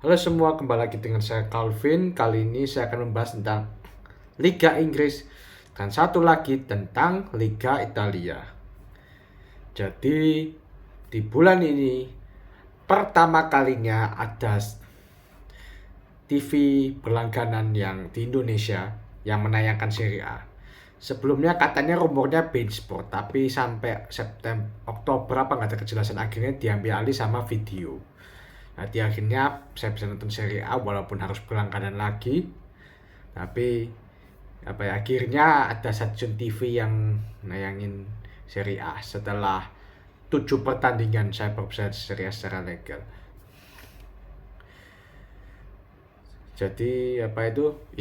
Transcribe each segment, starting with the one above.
Halo semua, kembali lagi dengan saya Calvin. Kali ini saya akan membahas tentang Liga Inggris dan satu lagi tentang Liga Italia. Jadi di bulan ini pertama kalinya ada TV berlangganan yang di Indonesia yang menayangkan Serie A. Sebelumnya katanya rumornya beIN Sport, tapi sampai September Oktober apa nggak ada kejelasan, akhirnya diambil alih sama video. Nanti akhirnya saya bisa nonton Serie A walaupun harus berlangganan lagi. Tapi akhirnya ada stasiun TV yang nayangin Serie A setelah 7 pertandingan saya baru bisa Serie A secara legal. Jadi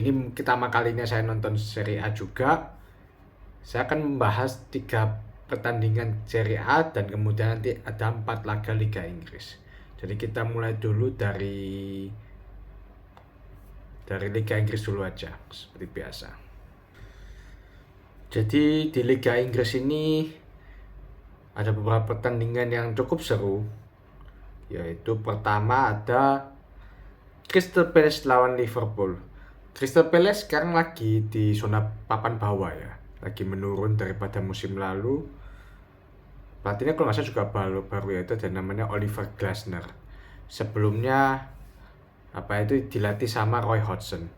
ini pertama kalinya saya nonton Serie A juga. Saya akan membahas 3 pertandingan Serie A dan kemudian nanti ada 4 laga Liga Inggris. Jadi kita mulai dulu dari Liga Inggris dulu aja, seperti biasa. Jadi di Liga Inggris ini ada beberapa pertandingan yang cukup seru. Yaitu pertama ada Crystal Palace lawan Liverpool. Crystal Palace sekarang lagi di zona papan bawah ya, lagi menurun daripada musim lalu. Pelatihnya kalau nggak salah juga baru yaitu ada namanya Oliver Glasner. Sebelumnya dilatih sama Roy Hodgson.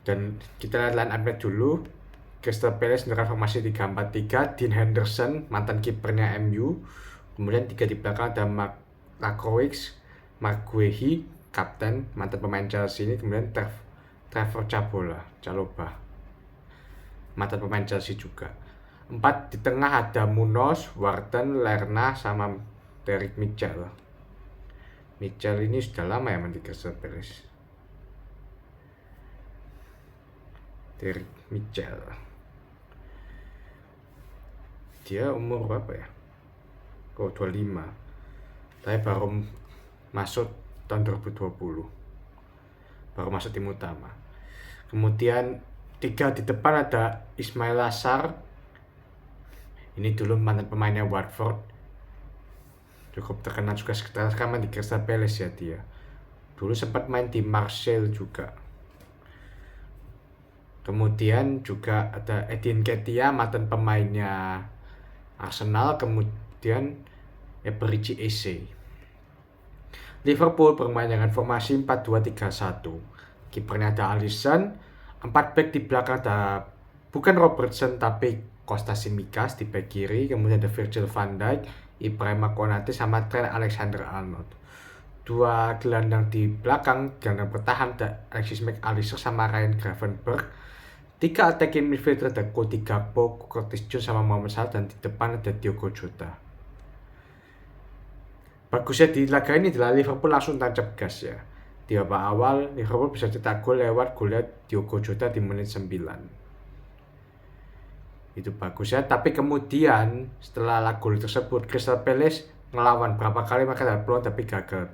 Dan kita lihat line up dulu. Crystal Palace dengan formasi 3-4-3, Dean Henderson mantan kipernya MU. Kemudian 3 di belakang ada Lakovic, Mark Guehi, kapten mantan pemain Chelsea ini. Kemudian Trevor Chalobah, mantan pemain Chelsea juga. 4 di tengah ada Munoz, Wharton, Lerna, sama Derek Mitchell. Mitchell ini sudah lama ya main di Crystal Palace. Derek Mitchell. Dia umur berapa ya? 25. Tapi baru masuk tahun 2020. Baru masuk tim utama. Kemudian 3 di depan ada Ismail Assar. Ini dulu mantan pemainnya Watford. Cukup terkenal juga sekarang di Crystal Palace ya dia. Dulu sempat main di Marseille juga. Kemudian juga ada Edin Ketia, mantan pemainnya Arsenal. Kemudian Eberechi Eze. Liverpool bermain dengan formasi 4-2-3-1. Kipernya ada Alisson. 4 back di belakang ada bukan Robertson tapi Costa Tsimikas di back kiri. Kemudian ada Virgil van Dijk, Ibrahima Konate, sama Trent Alexander-Arnold. 2 gelandang di belakang, gelandang bertahan ada Alexis Mac Allister sama Ryan Gravenberch. 3 attacking midfielder ada Cody Gakpo, Curtis Jones, sama Mohamed Salah. Dan di depan ada Diogo Jota. Bagusnya di laga ini adalah Liverpool langsung tancap gas ya. Di babak awal Liverpool bisa cetak gol lewat golnya Diogo Jota di menit 9. Itu bagus ya, tapi kemudian setelah gol tersebut Crystal Palace ngelawan berapa kali mereka dapat peluang tapi gagal.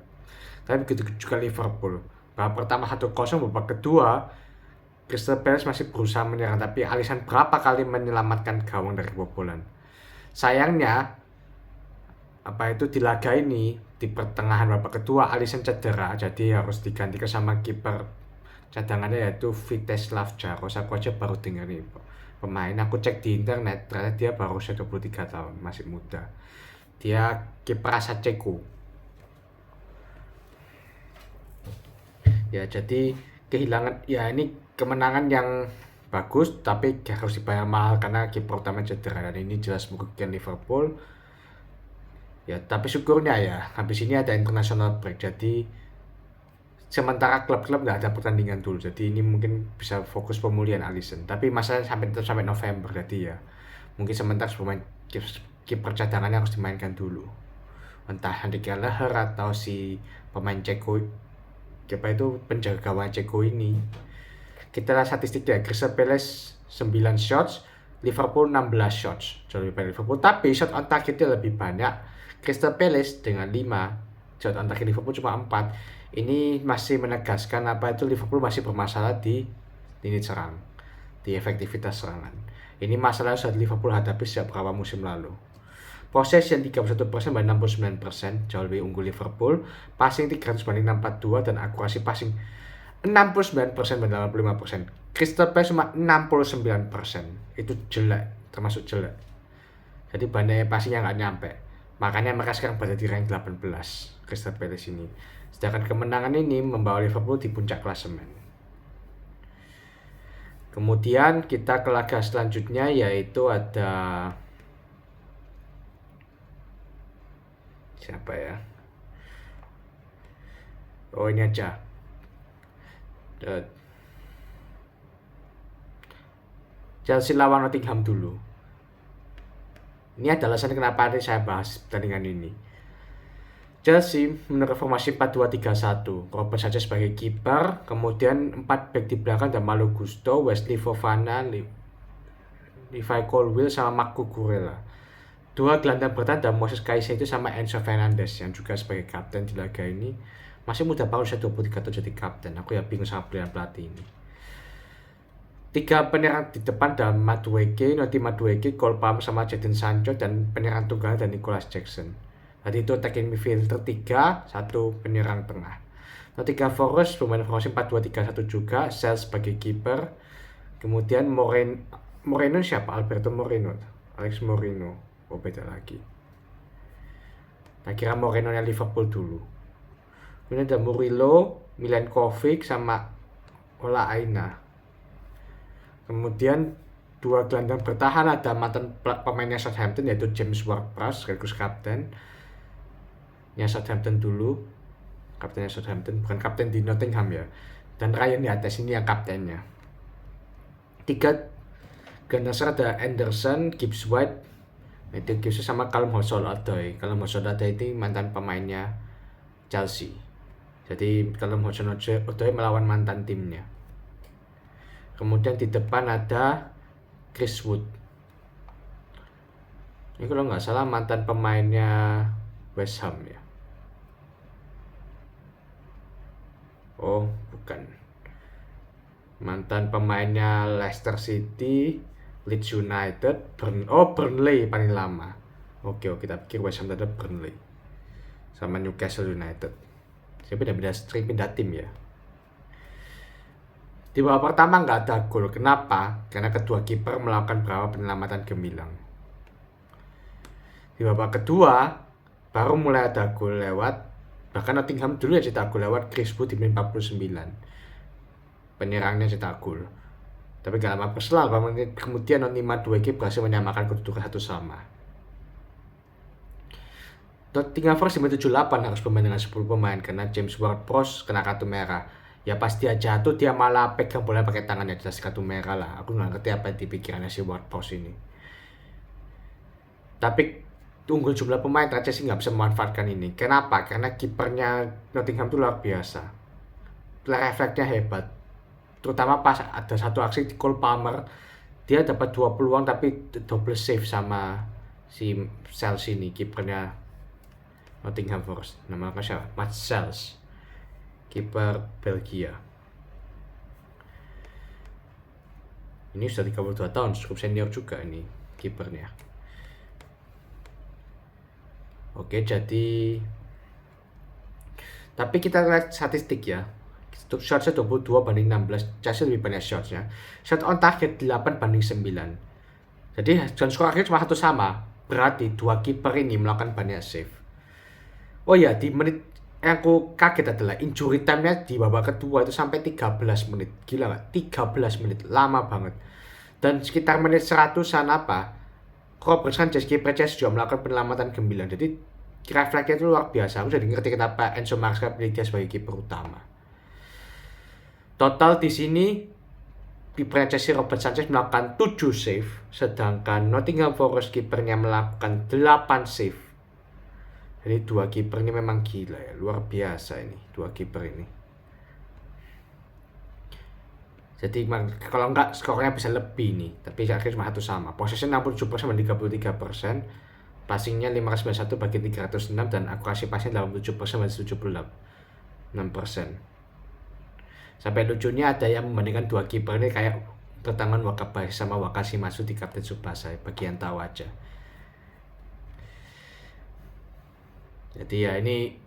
Tapi begitu juga Liverpool. Babak pertama 1-0, babak kedua Crystal Palace masih berusaha menyerang, tapi Alisson berapa kali menyelamatkan gawang dari kebobolan. Sayangnya di laga ini di pertengahan babak kedua Alisson cedera, jadi harus digantikan sama kiper cadangannya yaitu Vítězslav Jaros. Aku aja baru dengar nih pemain, aku cek di internet ternyata dia baru usia 23 tahun, masih muda. Dia kiper asal Ceko. Ya jadi kehilangan ya, ini kemenangan yang bagus tapi harus dibayar mahal karena kiper utama cedera, dan ini jelas merugikan Liverpool. Ya, tapi syukurnya ya, habis ini ada international break. Jadi sementara klub-klub nggak ada pertandingan dulu. Jadi ini mungkin bisa fokus pemulihan Alisson. Tapi masalah sampai November, jadi ya mungkin sementara pemain kiper cadangannya harus dimainkan dulu. Entah Andy Gallagher atau si pemain Ceko, penjaga gawang Ceko ini. Kita lihat statistiknya, Crystal Palace 9 shots, Liverpool 16 shots. Jadi lebih Liverpool, tapi shot on targetnya lebih banyak Crystal Palace dengan 5, shot on target Liverpool cuma 4. Ini masih menegaskan Liverpool masih bermasalah di lini serang, di efektivitas serangan. Ini masalah yang sudah Liverpool hadapi sejak beberapa musim lalu. Possession 31% banding 69%, jauh lebih unggul Liverpool. Passing 300 banding 642 dan akurasi passing 69% banding 85%. Crystal Palace cuma 69%. Itu jelek, termasuk jelek. Jadi banding passingnya nggak nyampe. Makanya mereka sekarang berada di rank 18 Crystal Palace ini. Sedangkan kemenangan ini membawa Liverpool di puncak klasemen. Kemudian kita ke laga selanjutnya, yaitu ada siapa ya? Oh, ini aja. Chelsea lawan Nottingham dulu. Ini adalah alasan kenapa saya bahas pertandingan ini. Chelsea menurut formasi 4-2-3-1, Robert Sanchez sebagai kiper, kemudian 4 back di belakang dan Malo Gusto, Wesley Fofana, Levi Colwill sama Marc Cucurella. 2 gelandang bertahan dan Moses Caicedo sama Enzo Fernandez yang juga sebagai kapten di laga ini. Masih muda banget, usia 23 tahun jadi kapten. Aku ya bingung sama pilihan pelatih ini. 3 penyerang di depan dan Madueke, Cole Palmer sama Jadon Sancho, dan penyerang tunggal dan Nicholas Jackson. Tadi itu attacking midfielder 3, 1 penyerang tengah. Nottingham Forest bermain formasi 4-2-3-1 juga, Sales sebagai kiper. Kemudian Moreno siapa? Alberto Moreno, Alex Moreno. Oh, beda lagi. Nah, kira Moreno-nya Liverpool dulu. Kemudian ada Murillo, Milenkovic sama Ola Aina. Kemudian 2 gelandang bertahan ada mantan pemainnya Southampton yaitu James Ward-Prowse sekaligus kapten. Southampton dulu, kaptennya Southampton, bukan kapten di Nottingham ya. Dan Ryan di atas ini yang kaptennya. 3 gelandang serang ada Anderson, Gibbs White, itu Gibbs sama Callum Hudson-Odoi. Callum Hudson-Odoi itu mantan pemainnya Chelsea. Jadi Callum Hudson-Odoi melawan mantan timnya. Kemudian di depan ada Chris Wood. Ini kalau nggak salah mantan pemainnya West Ham ya. Oh, bukan. Mantan pemainnya Leicester City, Leeds United, Burnley paling lama. Oke, kita pikir West Ham ada Burnley. Sama Newcastle United. Saya beda-beda sering pindah tim ya. Di babak pertama nggak ada gol. Kenapa? Karena kedua kiper melakukan beberapa penyelamatan gemilang. Di babak kedua baru mulai ada gol lewat, bahkan Nottingham dulu yang cetak gol lewat Chris Wood di menit 49. Penyerangnya cetak gol. Tapi gak lama berselang, menit kemudian Nottingham Madueke berhasil menyamakan kedudukan 1-1. Nottingham Forest di menit 78 harus bermain dengan 10 pemain karena James Ward-Prowse kena kartu merah. Ya pas dia jatuh dia malah pegang bola pakai tangannya, jelas kartu merah lah. Aku nggak ngerti apa di pikirannya si Ward-Prowse ini. Tapi unggul jumlah pemain, ternyata sih nggak bisa memanfaatkan ini. Kenapa? Karena kipernya Nottingham itu luar biasa. Refleksnya hebat. Terutama pas ada satu aksi di Cole Palmer, dia dapat 2 peluang tapi double save sama si Sales ini, kipernya Nottingham Forest. Namanya siapa? Matt Sales, kiper Belgia. Ini sudah 32 tahun, cukup senior juga ini kipernya. Oke, jadi tapi kita lihat statistik ya. Untuk shotsnya 22 banding 16, Chelsea lebih banyak shotsnya. Shot on target 8 banding 9. Jadi dan skor akhir cuma 1-1. Berarti 2 kiper ini melakukan banyak save. Oh ya, di menit yang aku kaget adalah injury time-nya di babak kedua itu sampai 13 menit. Gila nggak? 13 menit, lama banget. Dan sekitar menit 100-an apa, Robert Sanchez, kiper Chelsea juga melakukan penyelamatan gemilang. Jadi refleksnya itu luar biasa. Aku jadi ngerti kenapa Enzo Maresca pilih dia sebagai kiper utama. Total di sini kiper Chelsea Robert Sanchez melakukan 7 save, sedangkan Nottingham Forest kipernya melakukan 8 save. Jadi 2 kiper ini memang gila ya, luar biasa ini 2 kiper ini. Jadi kalau enggak skornya bisa lebih nih, tapi akhirnya cuma 1-1. Possession 67% dan 33%. Passingnya 591 bagi 306 dan akurasi passing 87% dan 76%. Sampai lucunya ada yang membandingkan 2 kiper ini kayak pertangan Wakabayashi sama Wakashimasu di Kapten Tsubasa, bagian tahu aja. Jadi ya ini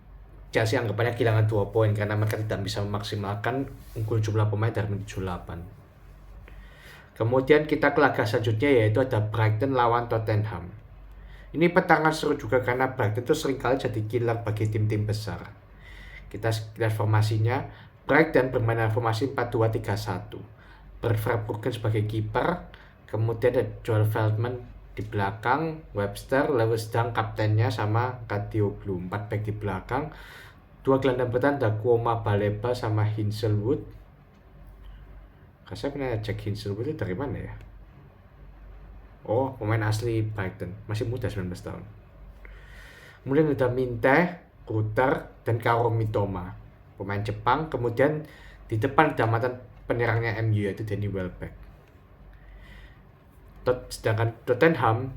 Chelsea anggapannya kehilangan 2 poin karena mereka tidak bisa memaksimalkan unggul jumlah pemain dari menit 78. Kemudian kita ke laga selanjutnya yaitu ada Brighton lawan Tottenham. Ini pertarungan seru juga karena Brighton itu seringkali jadi killer bagi tim-tim besar. Kita lihat formasinya. Brighton bermain dalam formasi 4-2-3-1. Brent Verbruggen sebagai kiper, kemudian ada Joel Veltman di belakang, Webster, Lewis Dunk kaptennya sama Kadioglu, 4 back di belakang. 2 gelandang bertahan ada Kuoma Baleba sama Hinshelwood. Saya pernah cek Hinshelwood itu dari mana ya? Oh, pemain asli Brighton, masih muda 19 tahun. Kemudian ada Minte, Rutter, dan Kaoru Mitoma, pemain Jepang. Kemudian di depan ada mantan penyerangnya MU yaitu Danny Welbeck. Sedangkan Tottenham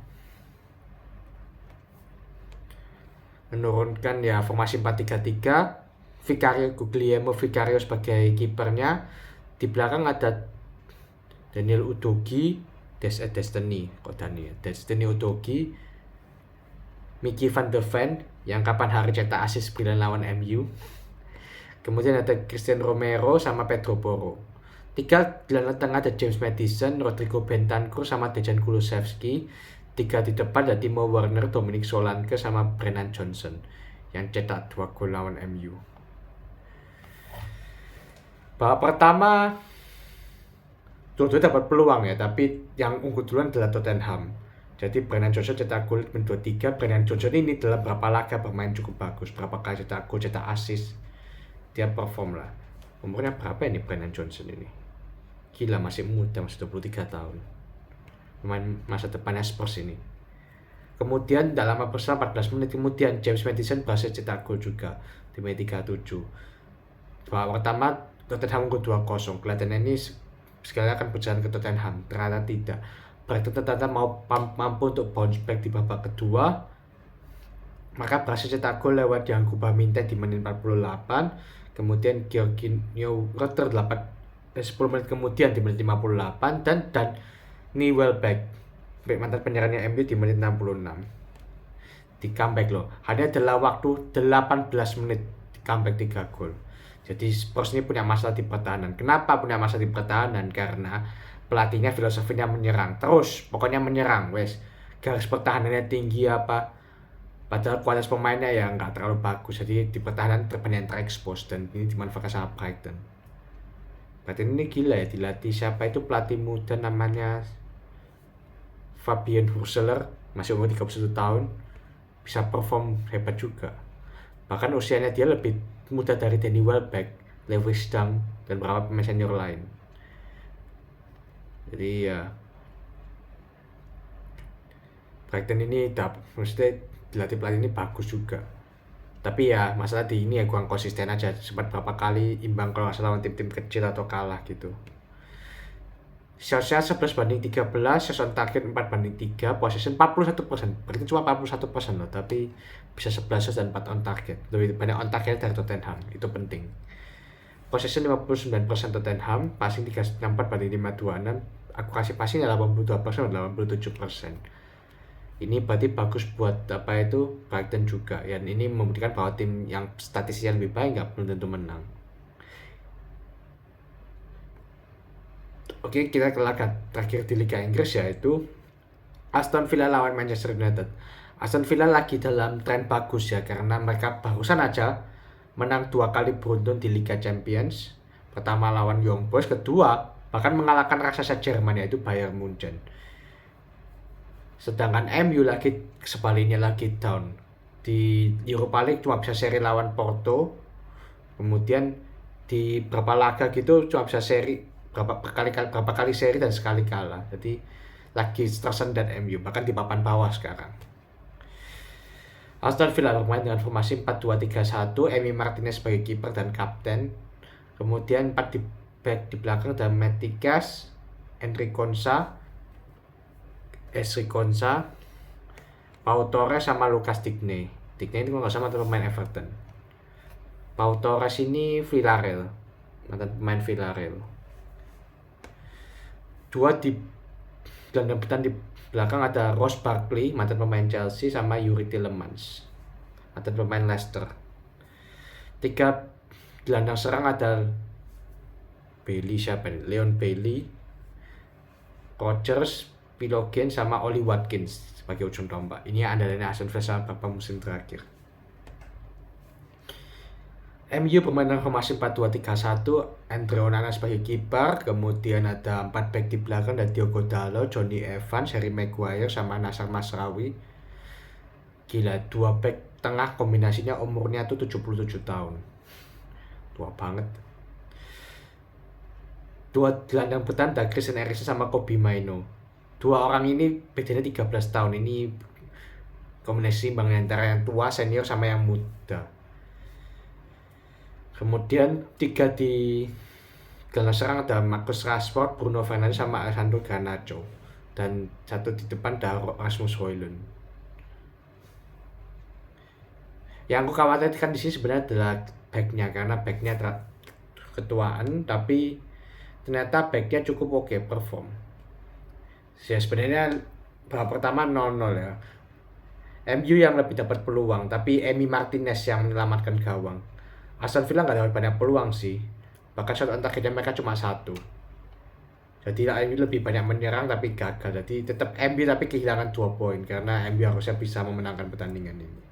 menurunkan ya formasi 4-3-3, Guglielmo Vicario sebagai kipernya. Di belakang ada Daniel Udogie, Destiny Udogie, Mickey van de Ven yang kapan hari cetak asis 9 lawan MU. Kemudian ada Christian Romero sama Pedro Porro. 3 gelandang tengah ada James Maddison, Rodrigo Bentancur sama Dejan Kulusevski. 3 di depan ada Timo Werner, Dominic Solanke sama Brennan Johnson yang cetak 2 gol lawan MU. Babak pertama dua-duanya dapat peluang ya, tapi yang unggul duluan adalah Tottenham. Jadi Brennan Johnson cetak gol menit 23. Brennan Johnson ini dalam berapa laga bermain cukup bagus, berapa kali cetak gol, cetak assist, dia perform lah. Umurnya berapa ini Brennan Johnson ini? Gila, masih muda, masih 23 tahun. Pemain masa depannya Spurs ini. Kemudian dalam bersama 14 menit kemudian James Maddison berhasil cetak gol juga di menit 37. Babak pertama Tottenham unggul 2-0. Kelihatannya ini sekali akan berjalan ke Tottenham, ternyata tidak. Brighton ternyata mampu untuk bounce back di babak kedua. Maka berhasil cetak gol lewat Yankuba Minte di menit 48. Kemudian Georginio Rutter 10 menit kemudian di menit 58 dan Danny Welbeck, mantan penyerangnya MU di menit 66. Di comeback loh. Hanya adalah waktu 18 menit di comeback 3 gol. Jadi Spurs ini punya masalah di pertahanan. Kenapa punya masalah di pertahanan? Karena pelatihnya filosofinya menyerang. Terus pokoknya menyerang, wes. Garis pertahanannya tinggi apa. Padahal kualitas pemainnya ya nggak terlalu bagus. Jadi di pertahanan banyak terekspos dan ini dimanfaatkan sama Brighton. Brighton ini gila ya, dilatih siapa itu pelatih muda namanya Fabian Hurseler, masih umur 31 tahun, bisa perform hebat juga. Bahkan usianya dia lebih muda dari Danny Welbeck, Lewis Dunk, dan beberapa pemain senior lain. Jadi ya Brighton ini maksudnya dilatih pelatih ini bagus juga. Tapi ya masalah di ini ya kurang konsisten aja. Sempat berapa kali imbang kalau nggak salah lawan tim-tim kecil atau kalah gitu. Shotnya 11-13, shots on target 4-3, possession 41%. Berarti cuma 41% loh, tapi bisa 11 shots dan 4 on target. Lebih banyak on target dari Tottenham, itu penting. Possession 59% Tottenham, passing 364-526, akurasi passing 82% dan 87%. Ini berarti bagus buat Brighton juga. Ya, ini membuktikan bahwa tim yang statistiknya lebih baik belum tentu menang. Oke, kita ke laga terakhir di Liga Inggris yaitu Aston Villa lawan Manchester United. Aston Villa lagi dalam tren bagus ya, karena mereka barusan aja menang 2 kali beruntun di Liga Champions. Pertama lawan Young Boys, kedua bahkan mengalahkan raksasa Jerman yaitu Bayern Munchen. Sedangkan MU lagi sebaliknya lagi down. Di Europa League cuma bisa seri lawan Porto. Kemudian di beberapa laga gitu cuma bisa seri berapa kali seri dan sekali kalah. Jadi lagi tersendat MU, bahkan di papan bawah sekarang. Aston Villa bermain dengan formasi 4-2-3-1, Emi Martinez sebagai kiper dan kapten. Kemudian 4 di back di belakang ada Matikas, Esri Konsa, Pau Torres sama Lucas Digne. Digne itu nggak sama pemain Everton. Pau Torres ini Villarreal, mantan pemain Villarreal. 2 di gelandang bertahan di belakang ada Ross Barkley, mantan pemain Chelsea, sama Yuri Tielemans. mantan pemain Leicester. 3 gelandang serang ada Leon Bailey, Rodgers, Pilogen sama Oli Watkins sebagai ujung tombak. Ini andalannya Aston Villa sama beberapa musim terakhir. MU bermain formasi 4-2-3-1, Andre Onana sebagai kiper, kemudian ada 4 back di belakang, ada Diogo Dalot, Johnny Evans, Harry Maguire sama Nacer Mazraoui. Gila, 2 back tengah kombinasinya umurnya tuh 77 tahun. Tua banget. 2 gelandang bertahan ada Christian Eriksen sama Kobbie Mainoo. 2 orang ini bedanya 13 tahun. Ini kombinasi imbang antara yang tua, senior sama yang muda. Kemudian 3 di gelandang serang ada Marcus Rashford, Bruno Fernandes sama Alejandro Garnacho. Dan 1 di depan ada Rasmus Højlund. Yang aku khawatirkan di sini sebenarnya adalah backnya, karena backnya ketuaan, tapi ternyata backnya cukup oke perform. Ya sebenarnya babak pertama 0-0 ya. MU yang lebih dapat peluang, tapi Emi Martinez yang menyelamatkan gawang. Aston Villa nggak dapat banyak peluang sih, bahkan shot on targetnya mereka cuma 1. Jadi MU lebih banyak menyerang tapi gagal. Jadi tetap MU tapi kehilangan 2 poin karena MU harusnya bisa memenangkan pertandingan ini.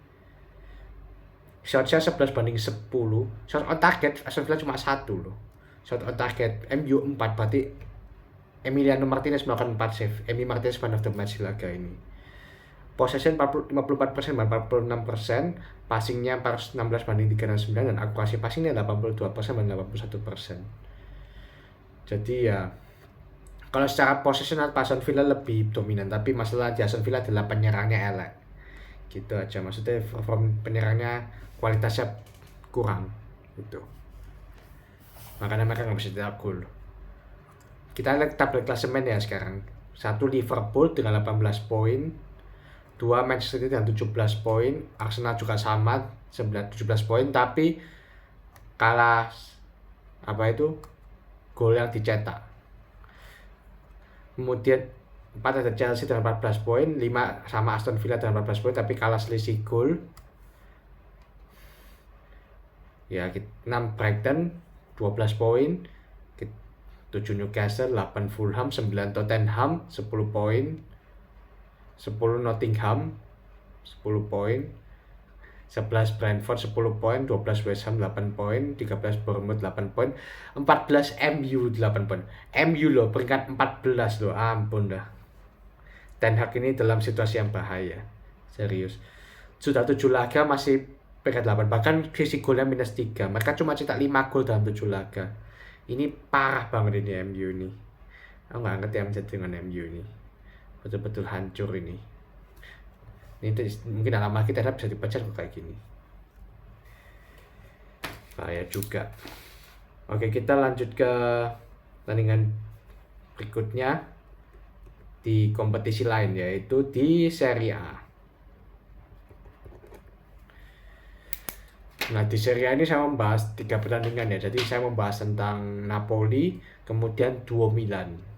Shotnya 11-10. Shot on target Aston Villa cuma 1 loh. Shot on target MU 4, berarti Emiliano Martinez melakukan 4 save. Emi Martinez man of the match di laga ini. Possession 54% dan 46%, passingnya 416 banding 369 dan akurasi passingnya 82% dan 81%. Jadi ya kalau secara possession Aston Villa lebih dominan, tapi masalah di Aston Villa adalah penyerangnya elek. Gitu aja, maksudnya perform penyerangnya kualitasnya kurang gitu. Makanya mereka nggak bisa cetak gol. Kita lihat tabel klasemen ya sekarang. 1 Liverpool dengan 18 poin, 2 Manchester City dengan 17 poin, Arsenal juga sama 17 poin, tapi kalah gol yang dicetak. Kemudian 4 ada Chelsea dengan 14 poin, 5 sama Aston Villa dengan 14 poin tapi kalah selisih gol. Ya, 6 Brighton 12 poin, 7 Newcastle, 8 Fulham, 9 Tottenham 10 poin, 10 Nottingham 10 poin, 11 Brentford 10 poin, 12 West Ham 8 poin, 13 Bournemouth 8 poin, 14 MU 8 poin. MU loh peringkat 14 loh, ampun dah. Ten Hag ini dalam situasi yang bahaya, serius. Sudah 7 laga masih peringkat 8, bahkan sisi golnya -3. Mereka cuma cetak 5 gol dalam 7 laga. Ini parah banget ini MU ini. Aku nggak ngerti yang terjadi dengan MU ini. Betul-betul hancur ini. Ini mungkin lama kita bisa dipecat kok kayak gini. Bahaya juga. Oke, kita lanjut ke pertandingan berikutnya di kompetisi lain, yaitu di Serie A. Nah, di Serie A ini saya membahas 3 pertandingan ya. Jadi saya membahas tentang Napoli, kemudian Duo Milan.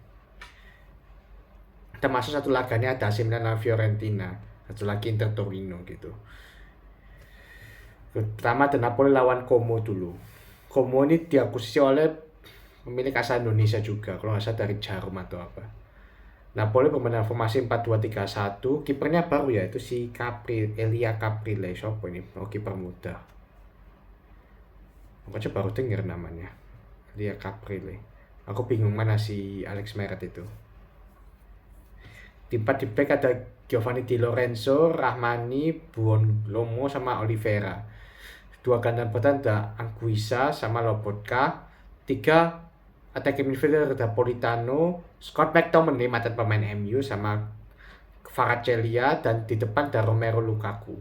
Termasuk satu laganya ada AC Milan dan Fiorentina, satu lagi Inter Torino gitu. Pertama ada Napoli lawan Como dulu. Como ini diakuisisi oleh pemilik asal Indonesia juga, kalau nggak salah dari Jarum atau apa. Napoli bermain formasi 4-2-3-1, kipernya baru ya, itu si Elia Caprile, siapa ini? Oh, kiper muda. Aku aja baru denger namanya, Elia Caprile. Aku bingung mana si Alex Meret itu. Di 4 di back ada Giovanni Di Lorenzo, Rahmani, Buonlomo sama Oliveira. 2 gelandang bertahan ada Anguissa sama Lobotka. 3 attacking midfielder ada Politano, Scott McTominay mantan pemain MU sama Kvaratskhelia, dan di depan ada Romelu Lukaku,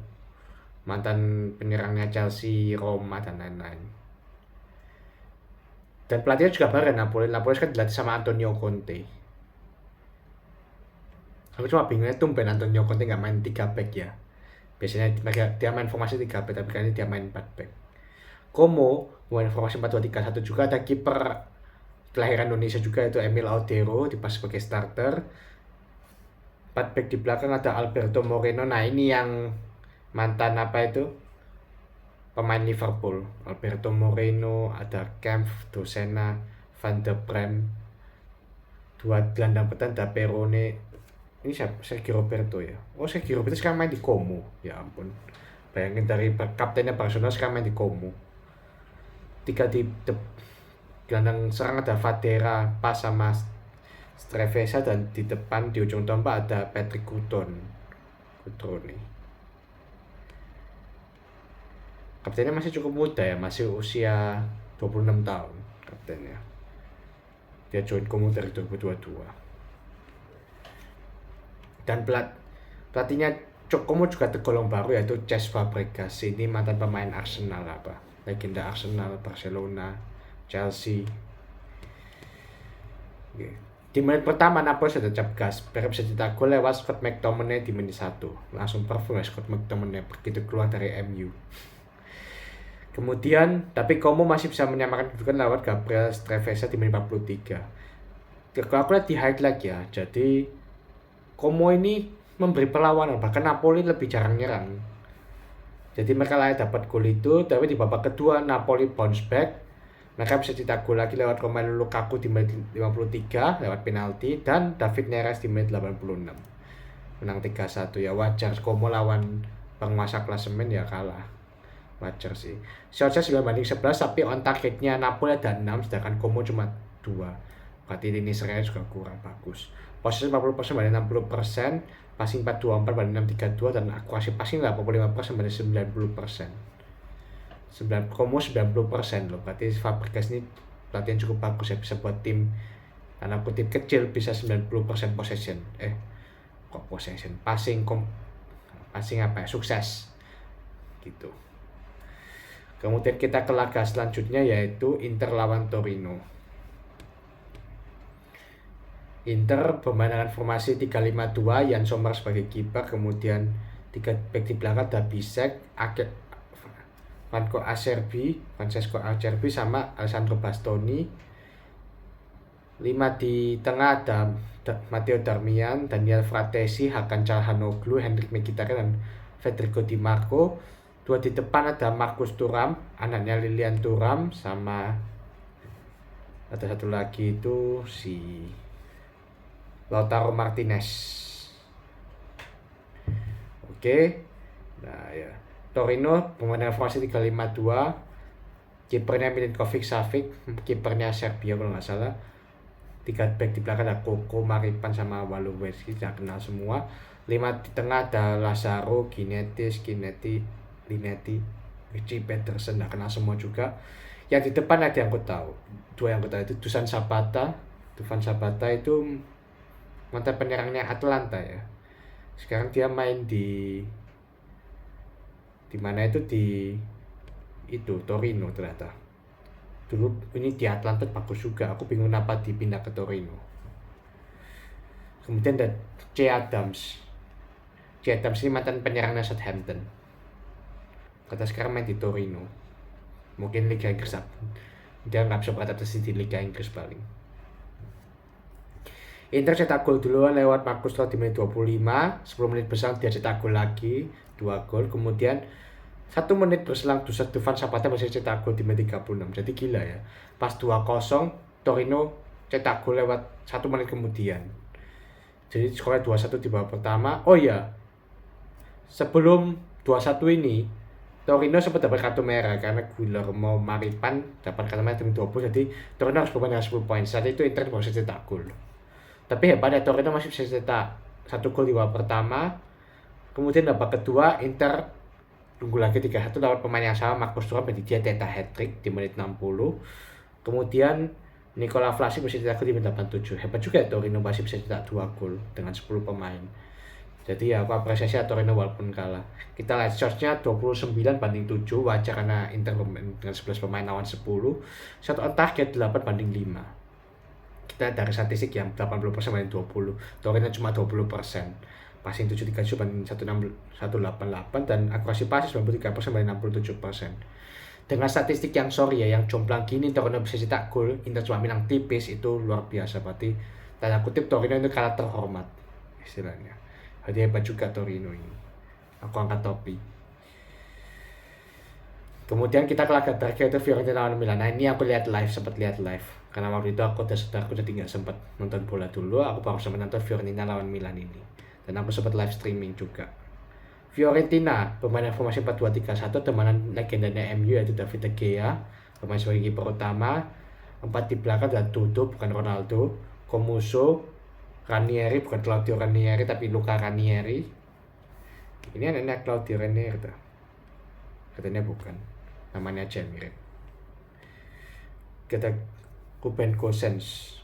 mantan penyerangnya Chelsea, Roma dan lain-lain. Dan pelatihnya juga baru Napoli kan dilatih sama Antonio Conte. Aku cuma bingungnya tumben Antonio Conte nggak main 3 back ya. Biasanya dia main formasi 3 back, tapi kali ini dia main 4 back. Como main formasi 4-2-3-1 juga, ada kiper kelahiran Indonesia juga itu Emil Audero dipas sebagai starter. 4 back di belakang ada Alberto Moreno. Nah, ini yang mantan pemain Liverpool, Alberto Moreno, ada Kempf, Dosena, Van der Bremt, dua gelandang bertahan ada Perone. Ini siapa? Sergio Roberto ya. Oh, Sergio Roberto sekarang main di Como. Ya ampun. Bayangin dari kaptennya Barcelona sekarang main di Como. Tiga di gelandang serang ada Vadera, Pas sama Strevesa, dan di depan di ujung tombak ada Patrick Cutrone. Kaptennya masih cukup muda ya, masih usia 26 tahun kaptennya. Dia join Como dari 2022. Dan pelatihnya Como juga tergolong baru, yaitu Cesc Fabregas. Ini mantan pemain Arsenal, legenda Arsenal, Barcelona, Chelsea. Di menit pertama Napoli sudah tancap gas, bisa cetak gol lewat Scott McTominay di menit 1. Langsung perform Scott McTominay begitu keluar dari MU. Kemudian, tapi Como masih bisa menyamakan kedudukan lewat Gabriel Strevesa di menit 43. Kalau aku lihat di highlight ya, jadi Como ini memberi perlawanan, bahkan Napoli lebih jarang nyerang. Jadi mereka layak dapat gol itu, tapi di babak kedua Napoli bounce back. Mereka bisa cetak gol lagi lewat Romelu Lukaku di menit 53 lewat penalti, dan David Neres di menit 86. Menang 3-1 ya, wajar. Como lawan penguasa klasemen ya kalah. Wajar sih. Shotnya 9-11, tapi on targetnya Napoli ada 6, sedangkan Como cuma 2. Berarti ini seraya juga kurang bagus. Posisi 40% banding 60%, passing 424 banding 632, dan akurasi passing 85% banding 90%. Como 90% loh, berarti Fabregas ini pelatihan cukup bagus ya, bisa buat tim tanda kutip kecil bisa 90% possession. Passing apa ya, sukses gitu. Kemudian kita ke laga selanjutnya, yaitu Inter lawan Torino. Inter bermain dengan formasi 3-5-2, Jan Sommer sebagai kiper, kemudian 3 back di belakang ada Bisek, Francesco Acerbi sama Alessandro Bastoni. 5 di tengah ada Matteo Darmian, Daniel Fratesi, Hakan Calhanoglu, Henrik Mkhitaryan, dan Federico Di Marco. 2 di depan ada Marcus Thuram, anaknya Lilian Thuram, sama ada satu lagi itu si Lautaro Martinez. Oke. Nah ya, Torino pemain formasi 3-5-2, kipernya Milinkovic Savic, kipernya Serbia kalau nggak salah. 3 back di belakang ada Koko, Maripan, sama Walowski, tidak kenal semua. 5 di tengah ada Lazaro, Linetti, Richie Peterson, tidak kenal semua juga. Yang di depan ada yang aku tahu, 2 yang aku tahu itu Dusan Zapata. Dufan Zapata itu mantan penyerangnya Atlanta ya. Sekarang dia main di mana itu, di Torino ternyata. Dulu ini di Atlanta bagus juga, aku bingung kenapa dipindah ke Torino. Kemudian ada C. Adams ini mantan penyerangnya Southampton, kata sekarang main di Torino, mungkin Liga Inggris. Dia nggak bisa beradaptasi di Liga Inggris paling. Inter cetak gol duluan lewat Marcus Thuram di menit 25, 10 menit berselang dia cetak gol lagi, 2 gol. Kemudian 1 menit berselang Dufan Zapata masih cetak gol di menit 36. Jadi gila ya, pas 2-0 Torino cetak gol lewat 1 menit kemudian. Jadi skornya 2-1 di babak pertama. Oh ya, sebelum 2-1 ini Torino sempat dapat kartu merah karena Guillermo Maripan dapat kartu merah di menit 20. Jadi Torino harus bermain dengan 10 poin. Saat itu Inter baru saja cetak gol. Tapi hebatnya Torino masih bisa cetak 1 gol di babak pertama. Kemudian babak kedua Inter tunggu lagi 3-1 lewat pemain yang sama, Marcus Thuram, jadi dia cetak hat-trick di menit 60. Kemudian Nikola Vlasic bisa cetak gol di menit 87. Hebat juga ya Torino masih bisa cetak 2 gol dengan 10 pemain. Jadi ya aku apresiasi Torino walaupun kalah. Kita lihat shotnya 29-7, wajar karena Inter dengan 11 pemain lawan 10. Shot on target 8-5. Kita dari statistik yang 80% banding 20. Torino cuma 20%. Passing 7-3 banding 188, dan akurasi passing 93% banding 67%. Dengan statistik yang yang jomplang gini Torino bisa cetak gol, Inter cuma menang tipis, itu luar biasa. Berarti tanda kutip Torino itu kalah terhormat istilahnya. Jadi hebat juga Torino ini. Aku angkat topi. Kemudian kita ke laga terakhir itu Fiorentina lawan Milan. Nah ini aku lihat live, sempat lihat live. Karena waktu itu aku jadi nggak sempat nonton bola dulu. Aku baru sempat nonton Fiorentina lawan Milan ini. Dan aku sempat live streaming juga. Fiorentina pemain formasi 4-2-3-1, temanan legendanya MU yaitu David De Gea, pemain sebagai kiper utama. 4 di belakang adalah Dodo, bukan Ronaldo. Comuso, Ranieri, bukan Claudio Ranieri tapi Luca Ranieri. Ini anaknya Claudio Ranieri tuh. Katanya bukan, namanya aja mirip. Kita Robin Gosens.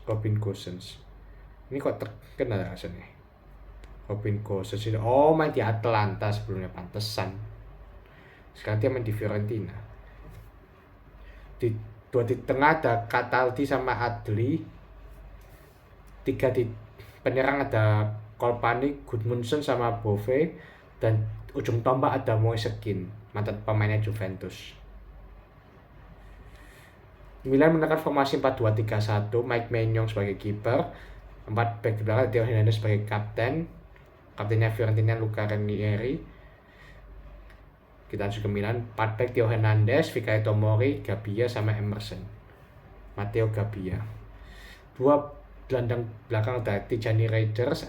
Ini kok terkenal rasanya. Robin Gosens ini, main di Atlanta sebelumnya, pantesan. Sekarang dia main di Fiorentina. Di tengah ada Cataldi sama Adli. 3 di penyerang ada Kolpani, Gudmundsson sama Bove. Dan ujung tombak ada Moise Kean, mantan pemainnya Juventus. Milan menggunakan formasi 4-2-3-1, Mike Maignan sebagai kiper, 4 back di belakang, Theo Hernandez sebagai kaptennya Fiorentina Luca Ranieri. Kita lanjut ke Milan, 4 back Theo Hernandez, Fikayo Tomori, Gabbia sama Emerson, Matteo Gabbia. 2 gelandang belakang ada Tijani Reinders,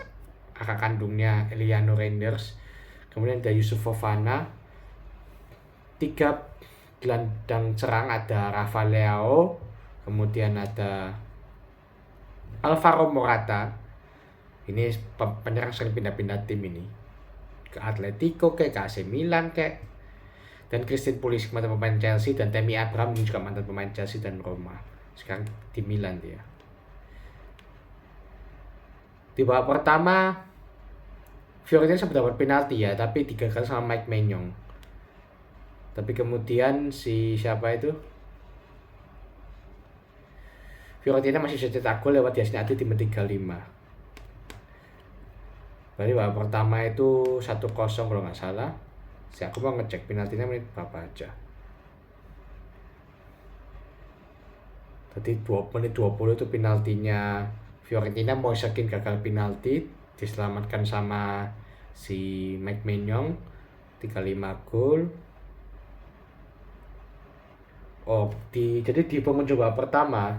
kakak kandungnya Emiliano Reinders. Kemudian ada Yusuf Fofana. 3 gelandang serang ada Rafa Leao, kemudian ada Alvaro Morata. Ini penyerang sering pindah-pindah tim ini, ke Atletico ke AC Milan ke. Dan Christian Pulisic, mantan pemain Chelsea, dan Tammy Abraham juga mantan pemain Chelsea dan Roma. Sekarang di Milan dia. Di babak pertama Fiorentina sempat dapat penalti ya, tapi digagal sama Mike Maignan. Tapi kemudian siapa itu? Fiorentina masih bisa cetak gol lewat Yassin Adli di menit 35. Berarti babak pertama itu 1-0 kalau nggak salah. Aku mau ngecek penaltinya menit berapa aja. Tadi menit 20 itu penaltinya Fiorentina, Moise Kean gagal penalti, diselamatkan sama si Mike Maignan, 35 gol. Jadi di pengunjung babak pertama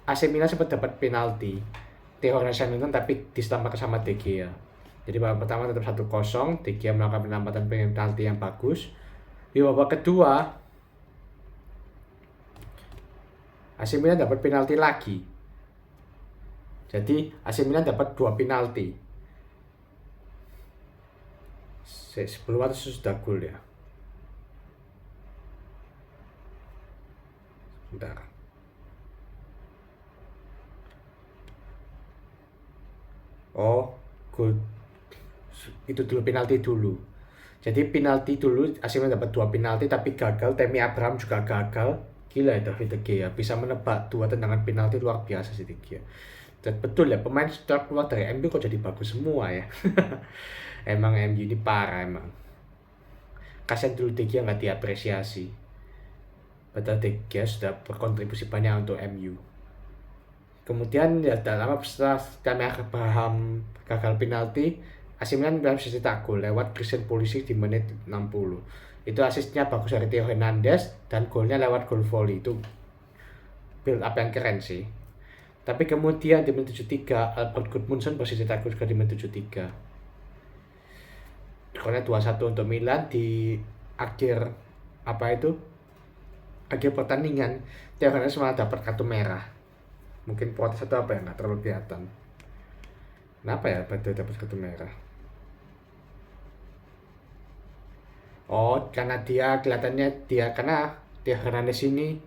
AC Milan sempat dapat penalti Theo Hernandez tapi diselamatkan sama De Gea. Jadi babak pertama tetap 1-0, De Gea melakukan penalti yang bagus. Di babak kedua AC Milan dapat penalti lagi. Jadi AC Milan dapat 2 penalti. Sebelum itu sudah gol ya. Bentar. Gol. Itu dulu penalti dulu. Jadi penalti dulu, AC Milan dapat 2 penalti tapi gagal. Tammy Abraham juga gagal. Gila ya David De Gea, bisa menebak 2 tendangan penalti, luar biasa sih De Gea. Dan betul ya, pemain setelah keluar dari MU kok jadi bagus semua ya. Emang MU ini parah emang. Kasian dulu De Gea nggak diapresiasi. Padahal De Gea sudah berkontribusi banyak untuk MU. Kemudian ya tak lama setelah Tammy Abraham gagal penalti, AC Milan bisa cetak gol lewat Christian Pulisic di menit 60. Itu asisnya bagus dari Theo Hernandez dan golnya lewat gol volley. Itu build up yang keren sih. Tapi kemudian di menit 73 Albert Gudmundsson posisi cetak gol juga di menit 73. Golnya 2-1 untuk Milan di akhir akhir pertandingan. Theo Hernandez malah dapat kartu merah. Mungkin protes atau apa ya, nggak terlalu kelihatan. Kenapa ya betul dapat kartu merah? Karena karena Theo Hernandez ini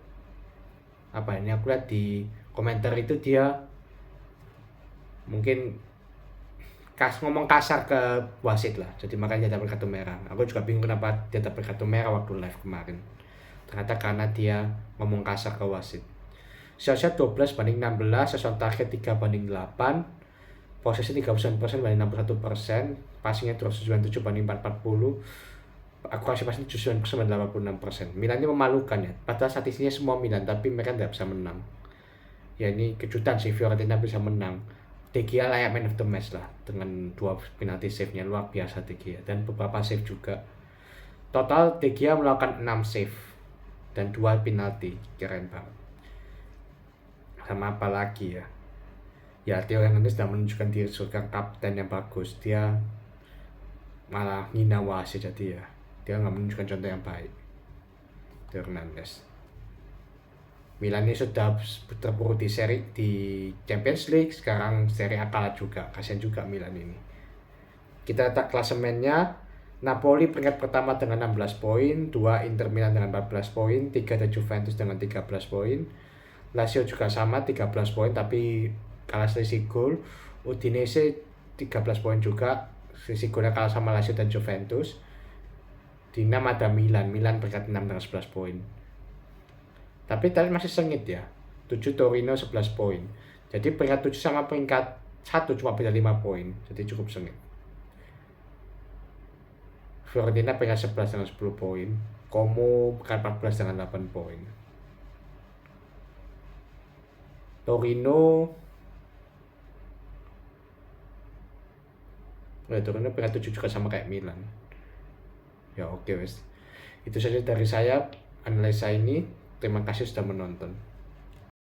ini aku lihat di komentar itu dia mungkin ngomong kasar ke wasit lah, jadi makanya dia dapat kartu merah. Aku juga bingung kenapa dia dapat kartu merah waktu live kemarin. Ternyata karena dia ngomong kasar ke wasit. Shotnya 12-16, sesuai target 3-8, posisi 39% banding 61%, passingnya 297-440, akurasi passing 79-86%. Milan ini memalukan ya, padahal statistiknya semua Milan, tapi mereka tidak bisa menang. Ya ini kejutan sih, Fiorentina bisa menang. De Gea layak man of the match lah, dengan 2 penalti save-nya, luar biasa De Gea, dan beberapa save juga. Total De Gea melakukan 6 save dan 2 penalti. Keren banget. Sama apa lagi ya? Ya, Theo Hernandez sudah menunjukkan diri sebagai kapten yang bagus. Dia malah ngina wasit, jadi ya dia nggak menunjukkan contoh yang baik. Theo Hernandez. Milan ini sudah terpuruk di Champions League, sekarang Serie A kalah juga. Kasian juga Milan ini. Kita lihat klasemennya. Napoli peringkat pertama dengan 16 poin, 2 Inter Milan dengan 14 poin, 3 ada Juventus dengan 13 poin. Lazio juga sama 13 poin tapi kalah selisih gol. Udinese 13 poin juga, selisih golnya kalah sama Lazio dan Juventus. Di 6 ada Milan peringkat 6 dengan 11 poin. Tapi tadi masih sengit ya. 7 Torino 11 poin. Jadi peringkat 7 sama peringkat 1 cuma beda 5 poin. Jadi cukup sengit. Fiorentina peringkat 11 dengan 10 poin. Como peringkat 14 dengan 8 poin. Torino peringkat 7 juga sama kayak Milan. Ya oke wes. Itu saja dari saya analisa ini. Terima kasih sudah menonton.